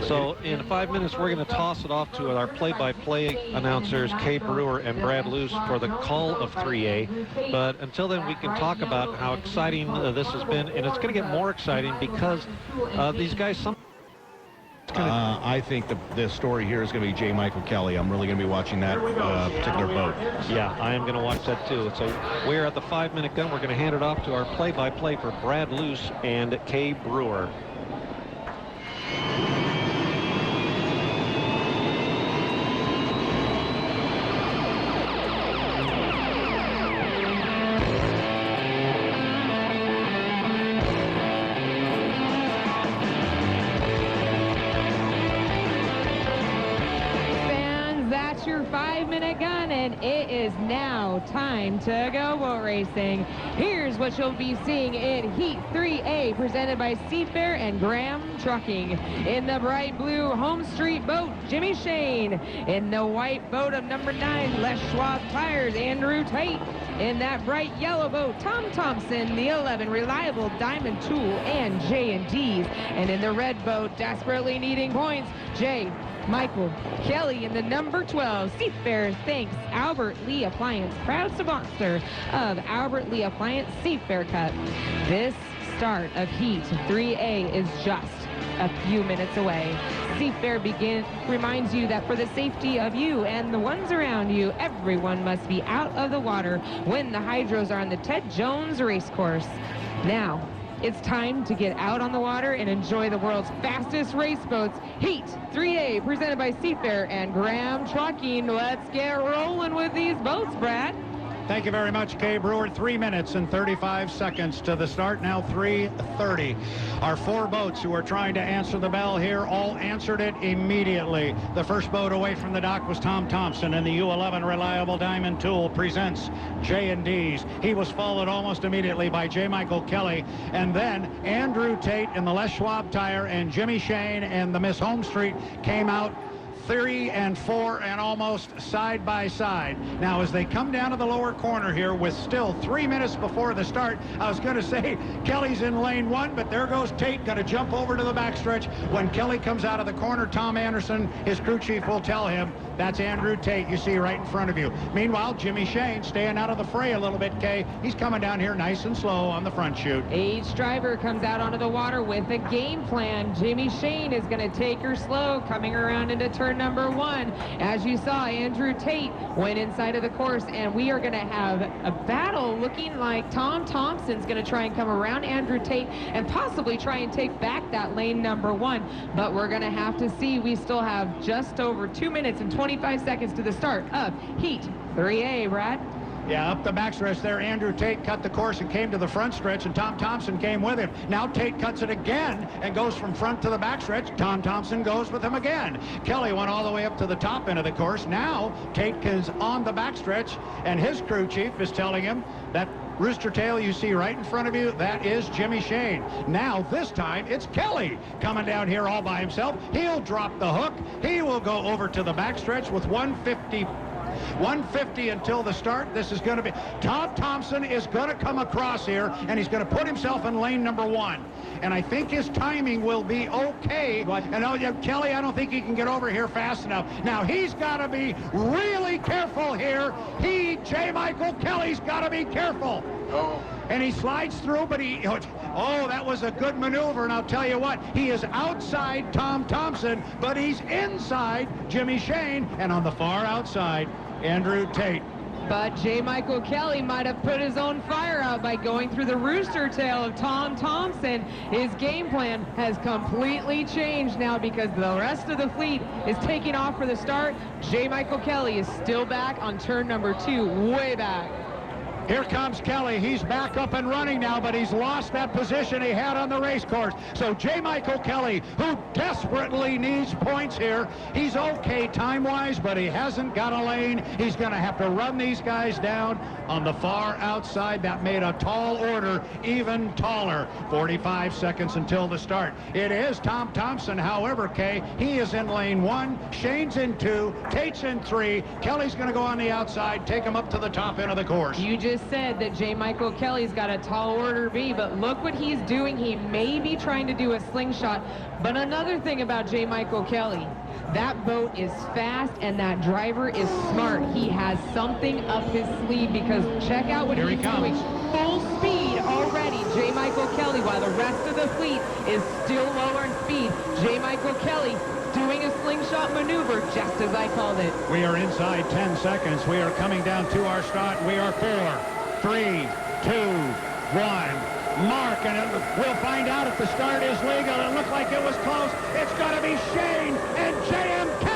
So in 5 minutes, we're going to toss it off to our play-by-play announcers, Kay Brewer and Brad Luce, for the call of 3A. But until then, we can talk about how exciting this has been. And it's going to get more exciting because these guys I think the story here is going to be J. Michael Kelly. I'm really going to be watching that particular boat. Yeah, I am going to watch that too. So we're at the 5-minute gun. We're going to hand it off to our play-by-play for Brad Luce and Kay Brewer. Your 5-minute gun, and it is now time to go boat racing. Here's what you'll be seeing in Heat 3A, presented by Seafair and Graham Trucking. In the bright blue Home Street boat, Jimmy Shane. In the white boat of number 9, Les Schwab Tires, Andrew Tate. In that bright yellow boat, Tom Thompson, the 11, Reliable Diamond Tool, and J&D's. And in the red boat, desperately needing points, J. Michael Kelly. In the number 12, Seafair thanks Albert Lee Appliance, proud sponsor of Albert Lee Appliance Seafair Cup. This start of Heat 3A is just a few minutes away. Seafair reminds you that for the safety of you and the ones around you, everyone must be out of the water when the hydros are on the Ted Jones racecourse. Now, it's time to get out on the water and enjoy the world's fastest race boats. Heat 3A, presented by Seafair and Graham Trucking. Let's get rolling with these boats, Brad. Thank you very much, Kay Brewer. 3 minutes and 35 seconds to the start. Now 3:30. Our 4 boats who are trying to answer the bell here all answered it immediately. The first boat away from the dock was Tom Thompson, and the U11 Reliable Diamond Tool presents J&D's. He was followed almost immediately by J. Michael Kelly, and then Andrew Tate in the Les Schwab Tire, and Jimmy Shane and the Miss Home Street came out 3 and 4 and almost side by side. Now, as they come down to the lower corner here with still 3 minutes before the start, I was going to say Kelly's in lane 1, but there goes Tate, going to jump over to the backstretch. When Kelly comes out of the corner, Tom Anderson, his crew chief, will tell him that's Andrew Tate you see right in front of you. Meanwhile, Jimmy Shane staying out of the fray a little bit, Kay. He's coming down here nice and slow on the front chute. Each driver comes out onto the water with a game plan. Jimmy Shane is going to take her slow, coming around into turn number 1. As you saw, Andrew Tate went inside of the course, and we are going to have a battle looking like Tom Thompson's going to try and come around Andrew Tate and possibly try and take back that lane number 1. But we're going to have to see. We still have just over 2 minutes and 25 seconds to the start of Heat 3A, Brad. Yeah, up the backstretch there, Andrew Tate cut the course and came to the front stretch, and Tom Thompson came with him. Now Tate cuts it again and goes from front to the backstretch. Tom Thompson goes with him again. Kelly went all the way up to the top end of the course. Now Tate is on the backstretch, and his crew chief is telling him that rooster tail you see right in front of you, that is Jimmy Shane. Now, this time, it's Kelly coming down here all by himself. He'll drop the hook. He will go over to the backstretch with 150 until the start. This is going to be Tom Thompson is going to come across here, and he's going to put himself in lane number 1. And I think his timing will be okay. And Kelly, I don't think he can get over here fast enough. Now he's got to be really careful here. J. Michael Kelly's got to be careful. Oh. And he slides through, but that was a good maneuver. And I'll tell you what, he is outside Tom Thompson, but he's inside Jimmy Shane, and on the far outside, Andrew Tate. But J. Michael Kelly might have put his own fire out by going through the rooster tail of Tom Thompson. His game plan has completely changed now because the rest of the fleet is taking off for the start. J. Michael Kelly is still back on turn number 2, way back. Here comes Kelly. He's back up and running now, but he's lost that position he had on the race course. So J. Michael Kelly, who desperately needs points here, he's okay time-wise, but he hasn't got a lane. He's going to have to run these guys down on the far outside. That made a tall order even taller. 45 seconds until the start. It is Tom Thompson, however, Kay. He is in lane 1. Shane's in 2. Tate's in 3. Kelly's going to go on the outside, take him up to the top end of the course. You just said that J. Michael Kelly's got a tall order B, but look what he's doing. He may be trying to do a slingshot, but another thing about J. Michael Kelly, that boat is fast and that driver is smart. He has something up his sleeve because check out what he's doing. Full speed already. J. Michael Kelly, while the rest of the fleet is still lower in speed. J. Michael Kelly doing a slingshot maneuver, just as I called it. We are inside 10 seconds. We are coming down to our start. We are 4, 3, 2, 1. Mark, and we'll find out if the start is legal. It looked like it was close. It's got to be Shane and JMK.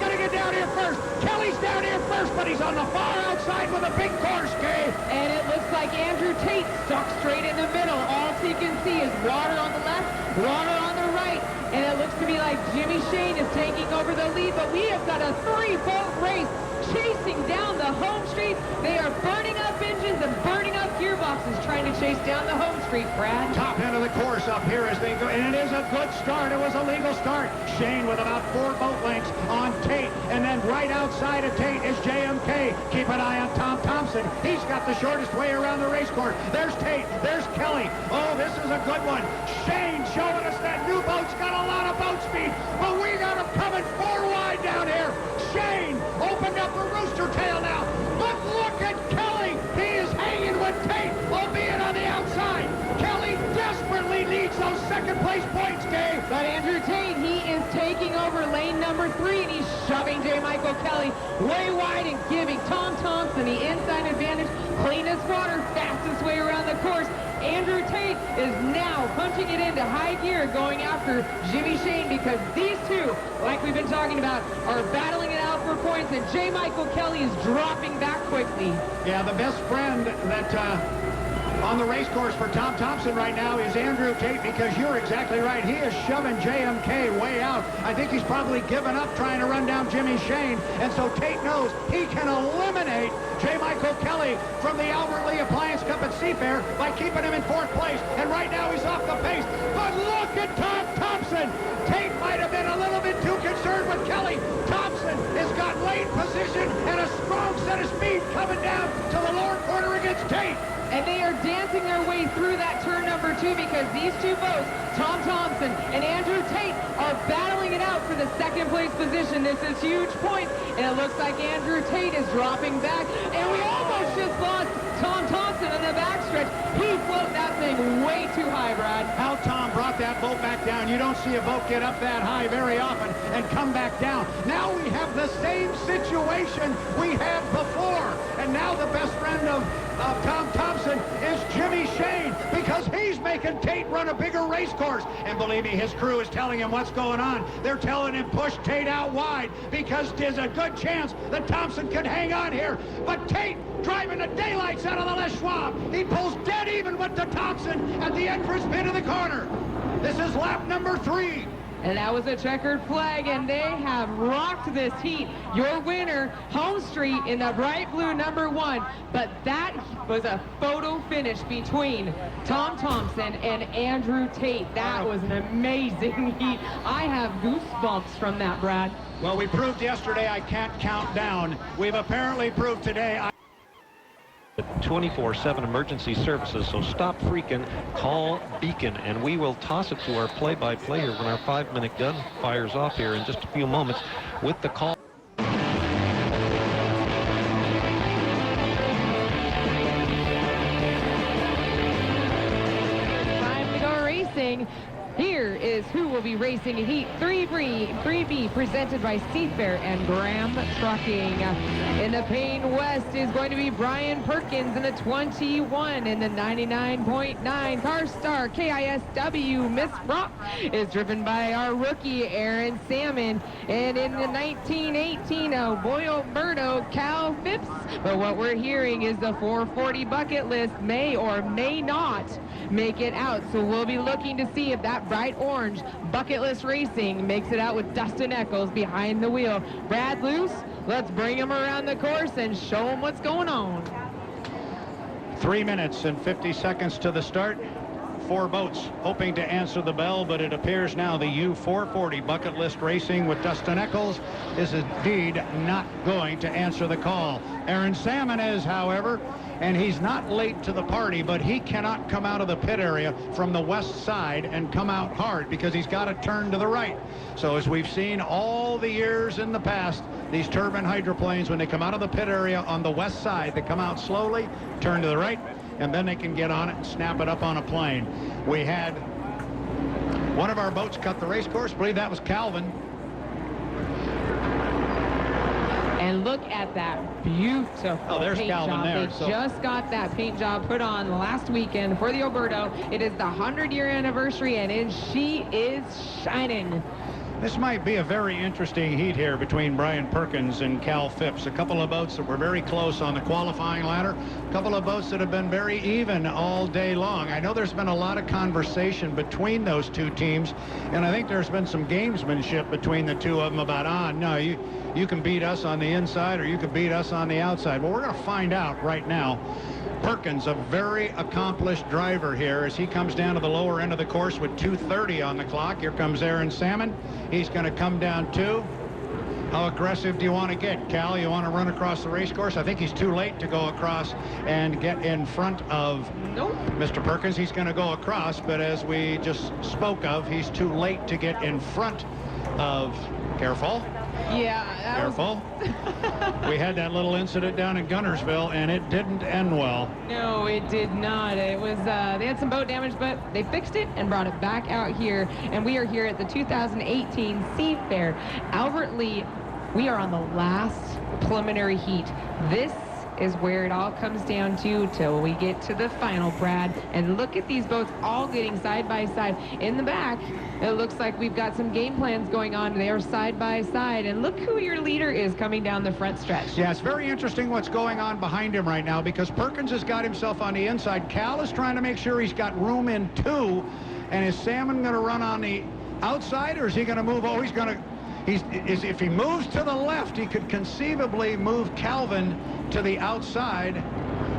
Got to get down here first. Kelly's down here first, but he's on the far outside with a big course, Kay. And it looks like Andrew Tate stuck straight in the middle. All he can see is water on the left, water on the right. And it looks to me like Jimmy Shane is taking over the lead, but we have got a 3-boat race chasing down the home street. They are burning up engines and burning up gearboxes trying to chase down the home street, Brad. Top end of the course up here as they go, and it is a good start. It was a legal start. Shane with about 4 boat lengths on Tate, and then right outside of Tate is JMK. Keep an eye on Tom Thompson. He's got the shortest way around the race course. There's Tate. There's Kelly. Oh, this is a good one. Shane showing us that new boat's got a lot of boat speed, but we got him coming 4 wide down here. Shane opened up a rooster tail now, but look at Kelly. He is hanging with Tate, albeit on the outside. Kelly desperately needs those second-place points, Dave. But Andrew Tate, he is taking over lane number 3, and he's shoving J. Michael Kelly way wide and giving Tom Thompson the inside advantage. Cleanest water, fastest way around the course. Andrew Tate is now punching it into high gear, going after Jimmy Shane, because these two, like we've been talking about, are battling it out for points, and J. Michael Kelly is dropping back quickly. Yeah, the best friend that on the race course for Tom Thompson right now is Andrew Tate, because you're exactly right. He is shoving JMK way out. I think he's probably given up trying to run down Jimmy Shane, and so Tate knows he can eliminate J. Michael Kelly from the Albert Lee Appliance Cup at Seafair by keeping him in 4th place, and right now he's off the pace. But look at Tom Thompson. Tate might have been a little bit too concerned with Kelly. Thompson has got lane position and a strong set of speed coming down to the lower corner against Tate. And they are dancing their way through that turn number 2, because these two boats, Tom Thompson and Andrew Tate, are battling it out for the 2nd place position. This is huge point, and it looks like Andrew Tate is dropping back, and we almost just lost Tom Thompson in the backstretch. He floated that thing way too high, Brad. How Tom brought that boat back down. You don't see a boat get up that high very often and come back down. Now we have the same situation we had before, and now the best friend of Tom Thompson is Jimmy Shane, because he's making Tate run a bigger race course. And believe me, his crew is telling him what's going on. They're telling him push Tate out wide, because there's a good chance that Thompson can hang on here. But Tate driving the daylights out of the Les Schwab. He pulls dead even with the Thompson at the entrance pit of the corner. This is lap number 3. And that was a checkered flag, and they have rocked this heat. Your winner, Home Street, in the bright blue number 1. But that was a photo finish between Tom Thompson and Andrew Tate. That was an amazing heat. I have goosebumps from that, Brad. Well, we proved yesterday I can't count down. We've apparently proved today 24/7 emergency services, so stop freaking, call Beacon, and we will toss it to our play-by-play here when our 5-minute gun fires off here in just a few moments with the call. Time to go racing. Here is who will be racing in Heat 3B, presented by Seafair and Graham Trucking. In the Payne West is going to be Brian Perkins in the 21. In the 99.9 Car Star KISW, Miss Rock is driven by our rookie Aaron Salmon. And in the 1918 Oberto, Cal Phipps. But what we're hearing is the 440 bucket list may or may not make it out. So we'll be looking to see if that bright orange bucket list racing makes it out with Dustin Eccles behind the wheel. Brad Luce, let's bring him around the course and show him what's going on. 3 minutes and 50 seconds to the start. 4 boats hoping to answer the bell, but it appears now the U440 bucket list racing with Dustin Eccles is indeed not going to answer the call. Aaron Salmon is, however, and he's not late to the party, but he cannot come out of the pit area from the west side and come out hard because he's got to turn to the right. So as we've seen all the years in the past, these turbine hydroplanes, when they come out of the pit area on the west side, they come out slowly, turn to the right, and then they can get on it and snap it up on a plane. We had one of our boats cut the race course. I believe that was Calvin. And look at that beautiful there's paint Calvin job. there, They so- just got that paint job put on last weekend for the Oberto. It is the 100-year anniversary, and she is shining. This might be a very interesting heat here between Brian Perkins and Cal Phipps. A couple of boats that were very close on the qualifying ladder. A couple of boats that have been very even all day long. I know there's been a lot of conversation between those two teams, and I think there's been some gamesmanship between the two of them about, no, you can beat us on the inside or you can beat us on the outside. Well, we're going to find out right now. Perkins, a very accomplished driver here as he comes down to the lower end of the course with 2:30 on the clock. Here comes Aaron Salmon. He's going to come down too. How aggressive do you want to get, Cal? You want to run across the race course? I think he's too late to go across and get in front of Mr. Perkins. He's going to go across, but as we just spoke of, he's too late to get in front of... Careful. Yeah. Careful. We had that little incident down in Gunnersville, and it didn't end well. No, it did not. It was, they had some boat damage, but they fixed it and brought it back out here. And we are here at the 2018 Seafair. Albert Lee, we are on the last preliminary heat. This is where it all comes down to till we get to the final, Brad. And look at these boats all getting side by side. In the back, it looks like we've got some game plans going on. They are side by side. And look who your leader is coming down the front stretch. Yeah, it's very interesting what's going on behind him right now because Perkins has got himself on the inside. Cal is trying to make sure he's got room in two. And is Salmon going to run on the outside, or is he going to move? Oh, he's going to... if he moves to the left, he could conceivably move Calvin to the outside.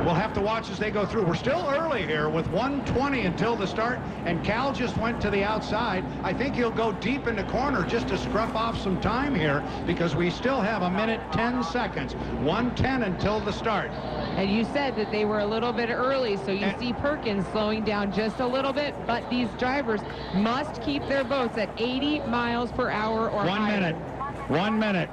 We'll have to watch as they go through. We're still early here with 1:20 until the start, and Cal just went to the outside. I think he'll go deep in the corner just to scruff off some time here because we still have 1:10 seconds. 1:10 until the start. And you said that they were a little bit early, so you see Perkins slowing down just a little bit, but these drivers must keep their boats at 80 miles per hour or higher. 1 minute.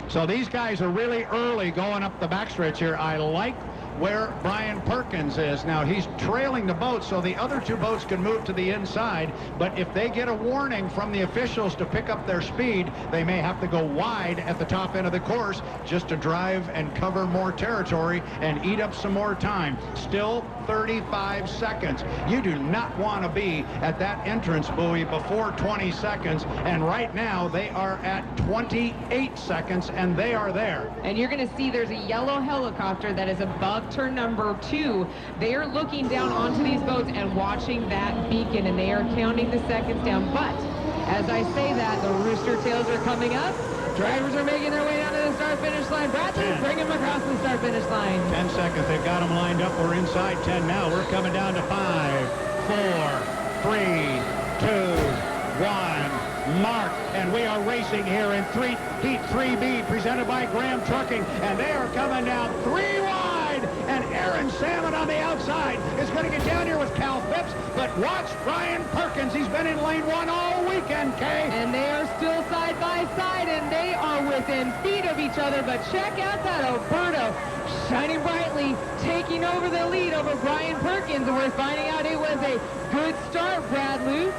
So these guys are really early going up the backstretch here. I like where Brian Perkins is. Now, he's trailing the boat, so the other two boats can move to the inside, but if they get a warning from the officials to pick up their speed, they may have to go wide at the top end of the course just to drive and cover more territory and eat up some more time. Still 35 seconds. You do not want to be at that entrance buoy before 20 seconds, and right now they are at 28 seconds, and they are there. And you're going to see there's a yellow helicopter that is above turn number 2. They are looking down onto these boats and watching that beacon, and they are counting the seconds down. But as I say that, the rooster tails are coming up. Drivers are making their way down to the start-finish line. Bradley, bring them across the start-finish line. 10 seconds. They've got them lined up. We're inside 10 now. We're coming down to 5, 4, 3, 2, 1. Mark, and we are racing here in Heat 3B, presented by Graham Trucking, and they are coming down 3 wide, and Aaron Salmon on the outside is going to get down here with Cal Phipps, but watch Brian Perkins. He's been in lane 1 all weekend, Kay. And they are still side by side, and they are within feet of each other, but check out that Oberto shining brightly, taking over the lead over Brian Perkins, and we're finding out it was a good start, Brad Luce.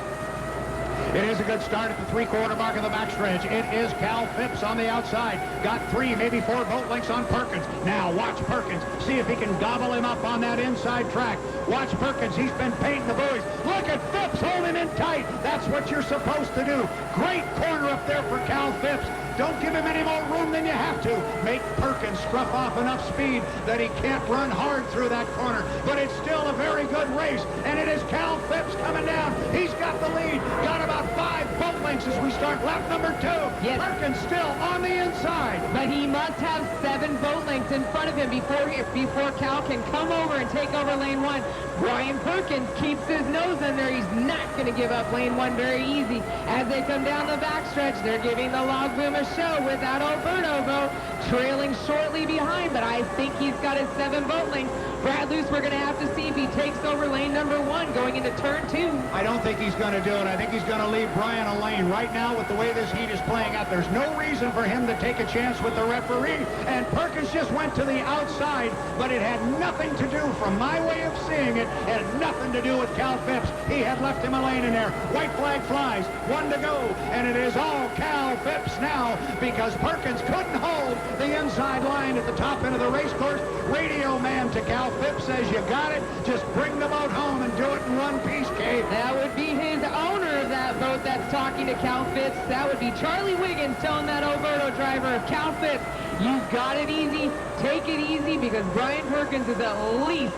It is a good start at the 3/4 mark of the backstretch. It is Cal Phipps on the outside. Got 3, maybe 4 boat lengths on Perkins. Now watch Perkins. See if he can gobble him up on that inside track. Watch Perkins. He's been painting the buoys. Look at Phipps holding in tight. That's what you're supposed to do. Great corner up there for Cal Phipps. Don't give him any more room than you have to. Make Perkins scruff off enough speed that he can't run hard through that corner. But it's still a very good race. And it is Cal Phipps coming down. He's got the lead. Got about 5 boat lengths as we start lap number 2. Yes. Perkins still on the inside. But he must have 7 boat lengths in front of him before Cal can come over and take over lane 1. Brian Perkins keeps his nose in there. He's not going to give up lane 1 very easy. As they come down the backstretch, they're giving the log boom a show without Oberto, though, trailing shortly behind, but I think he's got his 7 boat lengths. Brad Luce, we're going to have to see if he takes takes over lane number 1 going into turn 2. I don't think he's going to do it. I think he's going to leave Brian a lane. Right now, with the way this heat is playing out, there's no reason for him to take a chance with the referee. And Perkins just went to the outside, but it had nothing to do, from my way of seeing it, it had nothing to do with Cal Phipps. He had left him a lane in there. White flag flies, 1 to go, and it is all Cal Phipps now because Perkins couldn't hold the inside line at the top end of the race course. Radio man to Cal Phipps says, you got it, just bring the boat home and do it in one piece, Kate. That would be his owner of that boat that's talking to Cal Phipps. That would be Charlie Wiggins telling that Oberto driver, Cal Phipps, you've got it easy, take it easy, because Brian Perkins is at least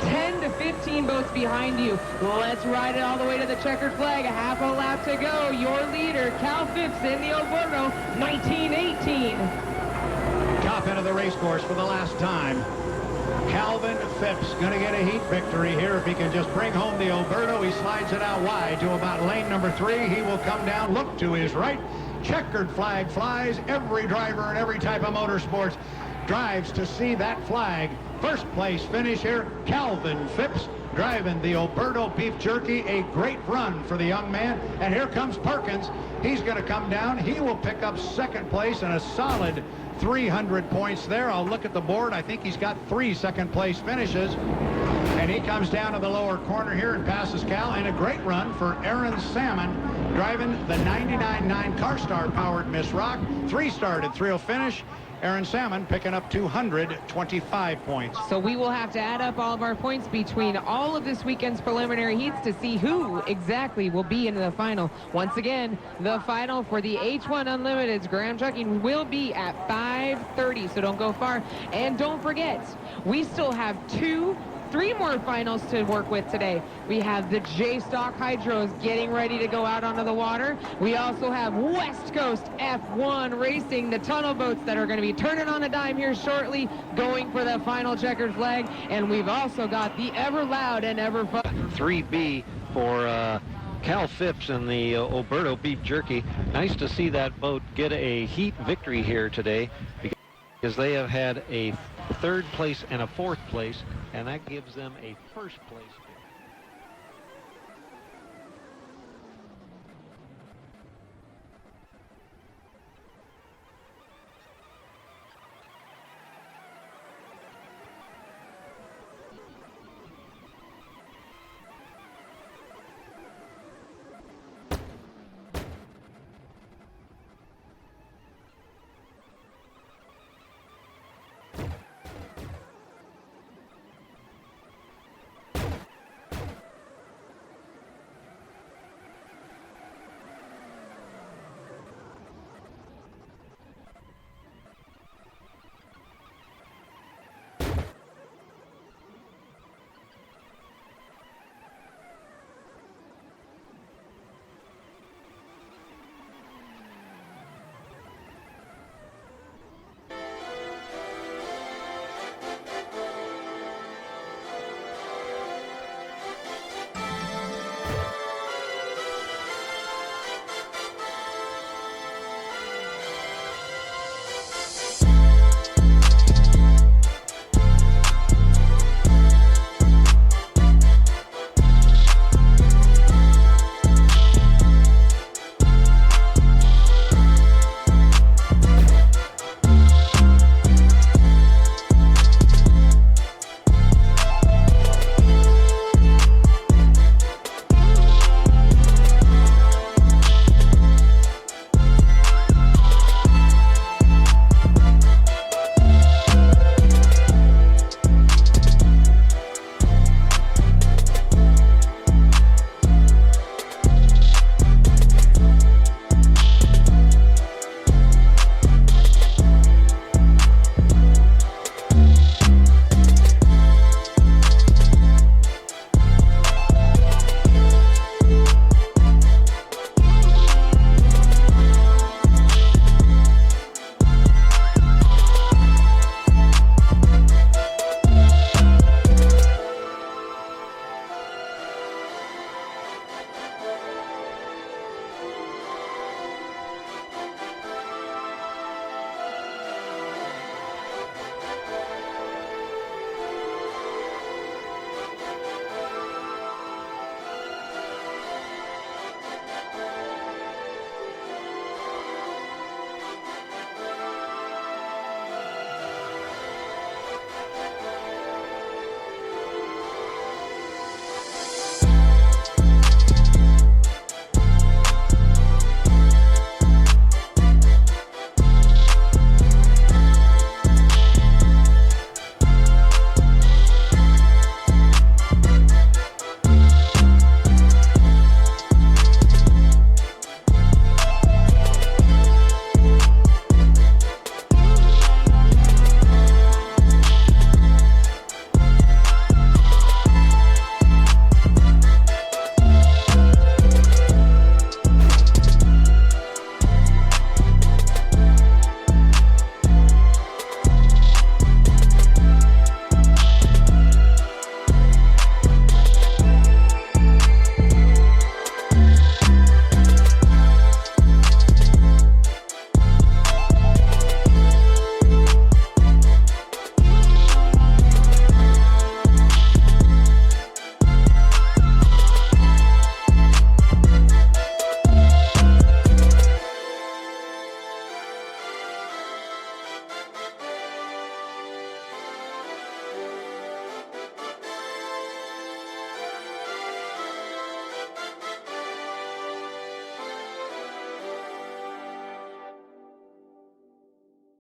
10 to 15 boats behind you. Let's ride it all the way to the checkered flag. A half a lap to go. Your leader, Cal Phipps in the Oberto, 1918. Top end of the race course for the last time. Calvin Phipps going to get a heat victory here if he can just bring home the Oberto. He slides it out wide to about lane number 3. He will come down, look to his right. Checkered flag flies. Every driver in every type of motorsports drives to see that flag. First place finish here, Calvin Phipps driving the Oberto Beef Jerky. A great run for the young man. And here comes Perkins. He's going to come down. He will pick up second place and a solid 300 points there. I'll look at the board. I think he's got 3 second place finishes. And he comes down to the lower corner here and passes Cal. And a great run for Aaron Salmon driving the 99.9 CarStar powered Miss Rock. 3-started, 3-0 finish. Aaron Salmon picking up 225 points. So we will have to add up all of our points between all of this weekend's preliminary heats to see who exactly will be in the final. Once again, the final for the H1 Unlimited's Graham Trucking will be at 5:30, so don't go far. And don't forget, we still have 3 more finals to work with today. We have the J-Stock Hydros getting ready to go out onto the water. We also have West Coast F1 Racing, the tunnel boats that are going to be turning on a dime here shortly, going for the final checkered flag. And we've also got the ever loud and ever fun 3B for Cal Phipps and the Oberto Beef Jerky. Nice to see that boat get a heat victory here today, because they have had a 3rd place and a 4th place, and that gives them a 1st place.